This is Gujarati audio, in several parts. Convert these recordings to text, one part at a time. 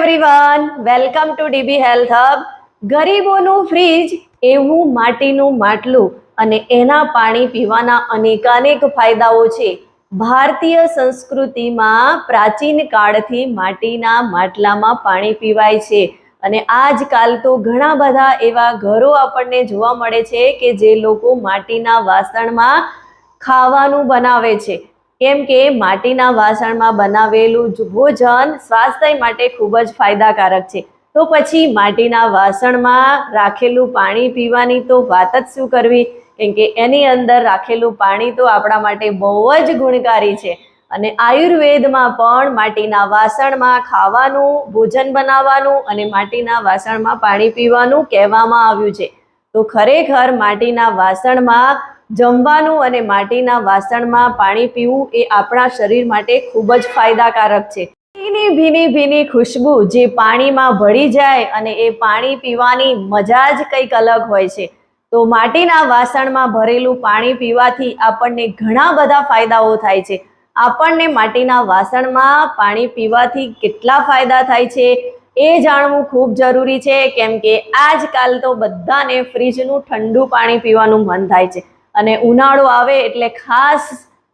Everyone, welcome to DB health hub. ગરીબોનું ફ્રીજ એવું માટીનું માટલું અને એના પાણી પીવાના અનેકાનેક ફાયદાઓ છે. ભારતીય સંસ્કૃતિમાં પ્રાચીન કાળથી માટીના માટલામાં પાણી પીવાય છે અને આજકાલ તો ઘણા બધા એવા ઘરો આપણને જોવા મળે છે કે જે લોકો માટીના વાસણમાં ખાવાનું બનાવે છે, કેમ કે માટીના વાસણમાં બનાવેલું ભોજન સ્વાસ્થ્ય માટે ખૂબ જ ફાયદાકારક છે. તો પછી માટીના વાસણમાં રાખેલું પાણી પીવાની તો વાત જ શું કરવી, કેમ કે એની અંદર રાખેલું પાણી તો આપણા માટે બહુ જ ગુણકારી છે. અને આયુર્વેદમાં પણ માટીના વાસણમાં ખાવાનું, ભોજન બનાવવાનું અને માટીના વાસણમાં પાણી પીવાનું કહેવામાં આવ્યું છે. તો ખરેખર માટીના વાસણમાં જમવાનું અને માટીના વાસણમાં પાણી પીવું એ આપણા શરીર માટે ખૂબ જ ફાયદાકારક છે. ભીની ભીની ખુશ્બુ જે પાણીમાં ભળી જાય અને એ પાણી પીવાની મજા જ કંઈક અલગ હોય છે. તો માટીના વાસણમાં ભરેલું પાણી પીવાથી આપણને ઘણા બધા ફાયદાઓ થાય છે. આપણને માટીના વાસણમાં પાણી પીવાથી કેટલા ફાયદા થાય છે એ જાણવું ખૂબ જરૂરી છે, કેમ કે આજકાલ તો બધાને ફ્રીજનું ઠંડુ પાણી પીવાનું મન થાય છે અને ઉનાળો આવે એટલે ખાસ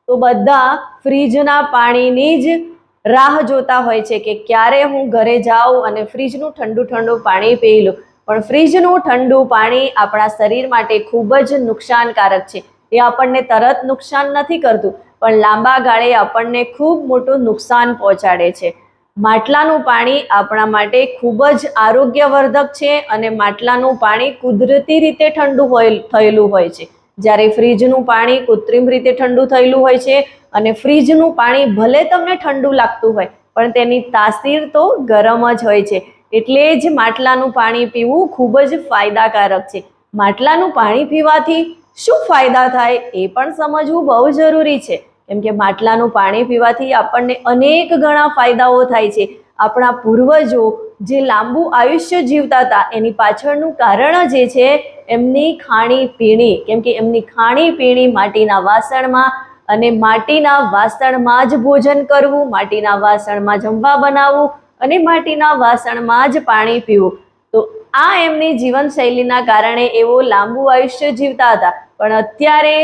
તો બધા ફ્રીજના પાણીની જ રાહ જોતા હોય છે કે ક્યારે હું ઘરે જાઉં અને ફ્રીજનું ઠંડુ પાણી પી લઉં. પણ ફ્રીજનું ઠંડુ પાણી આપણા શરીર માટે ખૂબ જ નુકસાનકારક છે. એ આપણને તરત નુકસાન નથી કરતું, પણ લાંબા ગાળે આપણને ખૂબ મોટું નુકસાન પહોંચાડે છે. માટલાનું પાણી આપણા માટે ખૂબ જ આરોગ્યવર્ધક છે અને માટલાનું પાણી કુદરતી રીતે ઠંડુ થયેલું હોય છે, જ્યારે ફ્રીજનું પાણી કૃત્રિમ રીતે ઠંડુ થયેલું હોય છે. અને ફ્રીજનું પાણી ભલે તમને ઠંડુ લાગતું હોય પણ તેની તાસીર તો ગરમ જ હોય છે. એટલે જ માટલાનું પાણી પીવું ખૂબ જ ફાયદાકારક છે. માટલાનું પાણી પીવાથી શું ફાયદા થાય એ પણ સમજવું બહુ જરૂરી છે, કેમ કે માટલાનું પાણી પીવાથી આપણને અનેક ઘણા ફાયદાઓ થાય છે. આપણા પૂર્વજો જે લાંબુ આયુષ્ય જીવતા હતા એની પાછળનું કારણ જે છે એમની ખાણીપીણી, કેમ કે એમની ખાણીપીણી માટીના વાસણમાં અને માટીના વાસણમાં જ ભોજન કરવું, માટીના વાસણમાં જમવા બનાવવું અને માટીના વાસણમાં જ પાણી પીવું. તો આ એમની જીવનશૈલીના કારણે એવો લાંબુ આયુષ્ય જીવતા હતા. પણ અત્યારે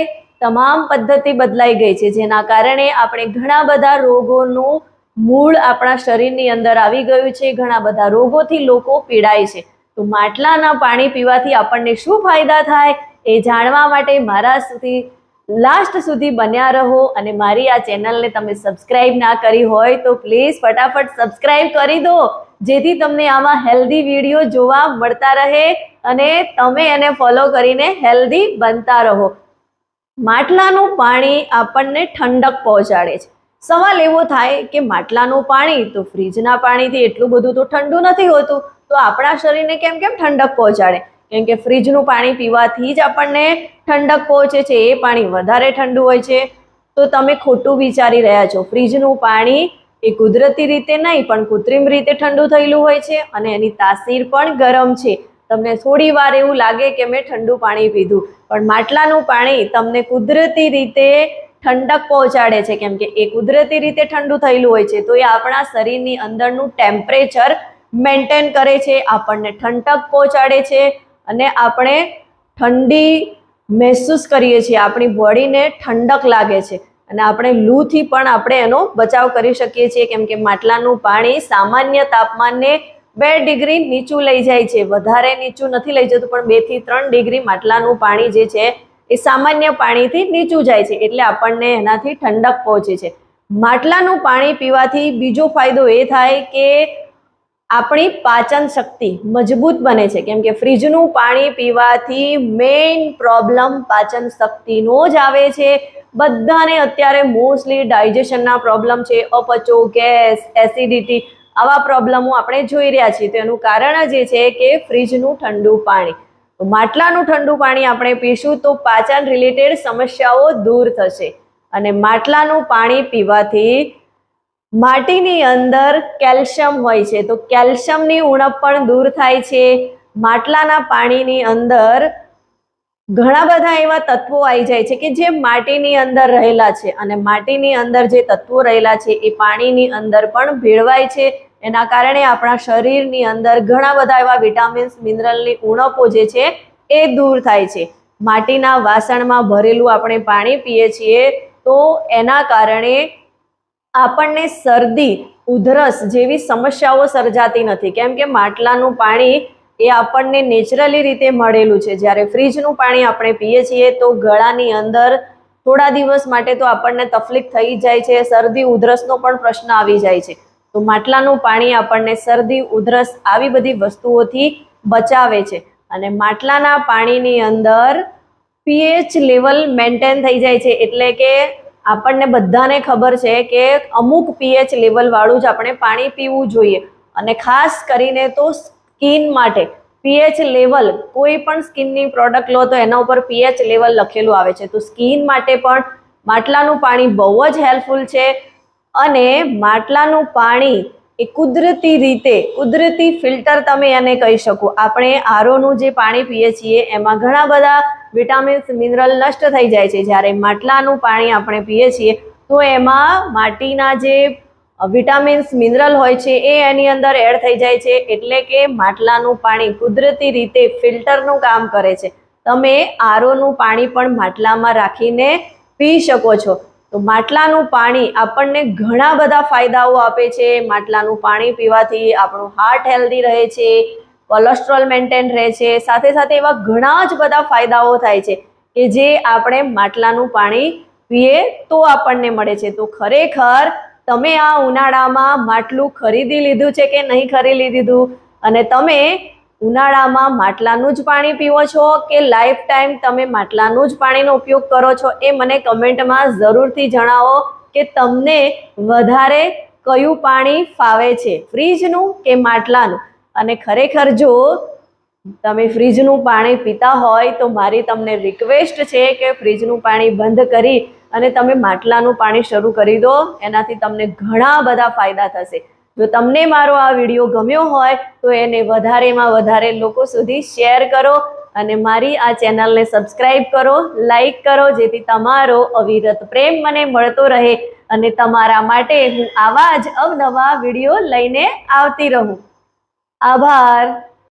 તમામ પદ્ધતિ બદલાઈ ગઈ છે, જેના કારણે આપણે ઘણા બધા રોગોનું મૂળ આપણા શરીરની અંદર આવી ગયું છે. ઘણા બધા રોગોથી લોકો પીડાય છે. તો માટલાના પાણી પીવાથી આપણને શું ફાયદા થાય એ જાણવા માટે મારા લાસ્ટ સુધી બન્યા રહો. અને મારી આ ચેનલને તમે સબસ્ક્રાઇબ ના કરી હોય તો પ્લીઝ ફટાફટ સબસ્ક્રાઇબ કરી દો, જેથી તમને આમાં હેલ્ધી વિડીયો જોવા મળતા રહે અને તમે એને ફોલો કરીને હેલ્ધી બનતા રહો. માટલાનું પાણી આપણને ઠંડક પહોંચાડે છે. સવાલ એવો થાય કે માટલાનું પાણી તો ફ્રીજના પાણીથી એટલું બધું તો ઠંડુ નથી હોતું, તો આપણા શરીરને કેમ ઠંડક પહોંચાડે? કેમ કે ફ્રીજનું પાણી પીવાથી જ આપણને ઠંડક પહોંચે છે. એ પાણી વધારે ઠંડુ હોય છે. તો તમે ખોટું વિચારી રહ્યા છો. ફ્રીજનું પાણી એ કુદરતી રીતે નહીં પણ કૃત્રિમ રીતે ઠંડુ થયેલું હોય છે અને એની તાસીર પણ ગરમ છે. તમને થોડી વાર એવું લાગે કે મેં ઠંડુ પાણી પીધું, પણ માટલાનું પાણી તમને કુદરતી રીતે ઠંડક પહોંચાડે છે, કેમ કે એ કુદરતી રીતે ઠંડુ થયેલું હોય છે. તો એ આપણા શરીરની અંદરનું ટેમ્પરેચર મેન્ટેન કરે છે, આપણને ઠંડક પહોંચાડે છે અને આપણે ઠંડી મહેસૂસ કરીએ છીએ. આપણી બોડીને ઠંડક લાગે છે અને આપણે લૂથી પણ આપણે એનો બચાવ કરી શકીએ છીએ, કેમ કે માટલાનું પાણી સામાન્ય તાપમાનને 2 ડિગ્રી નીચું લઈ જાય છે. વધારે નીચું નથી લઈ જતું, પણ 2 થી 3 ડિગ્રી માટલાનું પાણી જે છે એ સામાન્ય પાણીથી નીચું જાય છે, એટલે આપણને એનાથી ઠંડક પહોંચે છે. માટલાનું પાણી પીવાથી બીજો ફાયદો એ થાય કે આપણી પાચન શક્તિ મજબૂત બને છે, કેમ કે ફ્રીજનું પાણી પીવાથી મેઇન પ્રોબ્લેમ પાચન શક્તિનો જ આવે છે. બધાને અત્યારે મોસ્ટલી ડાયજેશનના પ્રોબ્લેમ છે, અપચો, ગેસ, એસિડિટી, આવા પ્રોબ્લેમો આપણે જોઈ રહ્યા છીએ. તો એનું કારણ જ એ છે કે ફ્રીજનું ઠંડુ પાણી. તો માટલાનું ઠંડુ પાણી આપણે પીશું તો પાચન રિલેટેડ સમસ્યાઓ દૂર થશે. અને માટલાનું પાણી પીવાથી માટીની અંદર કેલ્શિયમ હોય છે, તો કેલ્શિયમની ઉણપ પણ દૂર થાય છે. માટલાના પાણીની અંદર ઘણા બધા એવા તત્વો આવી જાય છે કે જે માટીની અંદર રહેલા છે, અને માટીની અંદર જે તત્વો રહેલા છે એ પાણીની અંદર પણ ભેળવાય છે. એના કારણે આપણા શરીરની અંદર ઘણા બધા એવા વિટામિન્સ મિનરલની ઉણપો જે છે એ દૂર થાય છે. માટીના વાસણમાં ભરેલું આપણે પાણી પીએ છીએ તો એના કારણે આપણને શરદી ઉધરસ જેવી સમસ્યાઓ સર્જાતી નથી, કેમ કે માટલાનું પાણી એ આપણને નેચરલી રીતે મળેલું છે. જ્યારે ફ્રીજનું પાણી આપણે પીએ છીએ તો ગળાની અંદર થોડા દિવસ માટે તો આપણને તકલીફ થઈ જાય છે, શરદી ઉધરસનો પણ પ્રશ્ન આવી જાય છે. તો માટલાનું પાણી આપણને શરદી ઉધરસ આવી બધી વસ્તુઓથી બચાવે છે. અને માટલાના પાણીની અંદર પીએચ લેવલ મેન્ટેન થઈ જાય છે, એટલે કે આપણને બધાને ખબર છે કે અમુક પીએચ લેવલ વાળું જ આપણે પાણી પીવું જોઈએ. અને ખાસ કરીને તો સ્કિન માટે પીએચ લેવલ, કોઈ પણ સ્કિનની પ્રોડક્ટ લો તો એના ઉપર પીએચ લેવલ લખેલું આવે છે. તો સ્કિન માટે પણ માટલાનું પાણી બહુ જ હેલ્પફુલ છે. અને માટલાનું પાણી એ કુદરતી રીતે, કુદરતી ફિલ્ટર તમે એને કહી શકો. આપણે આરોનું જે પાણી પીએ છીએ એમાં ઘણા બધા વિટામિન્સ મિનરલ નષ્ટ થઈ જાય છે. જ્યારે માટલાનું પાણી આપણે પીએ છીએ તો એમાં માટીના જે વિટામિન્સ મિનરલ હોય છે એ એની અંદર એડ થઈ જાય છે. એટલે કે માટલાનું પાણી કુદરતી રીતે ફિલ્ટરનું કામ કરે છે. તમે આરોનું પાણી પણ માટલામાં રાખીને પી શકો છો. તો માટલાનું પાણી આપણને ઘણા બધા ફાયદાઓ આપે છે. માટલાનું પાણી પીવાથી આપણું હાર્ટ હેલ્ધી રહે છે, કોલેસ્ટ્રોલ મેન્ટેન રહે છે, સાથે સાથે એવા ઘણા જ બધા ફાયદાઓ થાય છે કે જે આપણે માટલાનું પાણી પીએ તો આપણને મળે છે. તો ખરેખર તમે આ ઉનાળામાં માટલું ખરીદી લીધું છે કે નહીં ખરીદી લીધું, અને તમે ઉનાળામાં માટલાનું જ પાણી પીવો છો કે લાઈફ ટાઈમ તમે માટલાનું જ પાણીનો ઉપયોગ કરો છો, એ મને કમેન્ટમાં જરૂરથી જણાવો કે તમને વધારે કયું પાણી ફાવે છે, ફ્રીજનું કે માટલાનું. અને ખરેખર જો તમે ફ્રીજનું પાણી પીતા હોય તો મારી તમને રિક્વેસ્ટ છે કે ફ્રીજનું પાણી બંધ કરી અને તમે માટલાનું પાણી શરૂ કરી દો. એનાથી તમને ઘણા બધા ફાયદા થશે. જો તમને મારો આ વિડીયો ગમ્યો હોય તો એને વધારેમાં વધારે લોકો સુધી શેર કરો અને મારી આ ચેનલને સબસ્ક્રાઈબ કરો, લાઈક કરો, જેથી તમારો અવિરત પ્રેમ મને મળતો રહે અને તમારા માટે હું આવા જ અવનવા વિડીયો લઈને આવતી રહું. આભાર.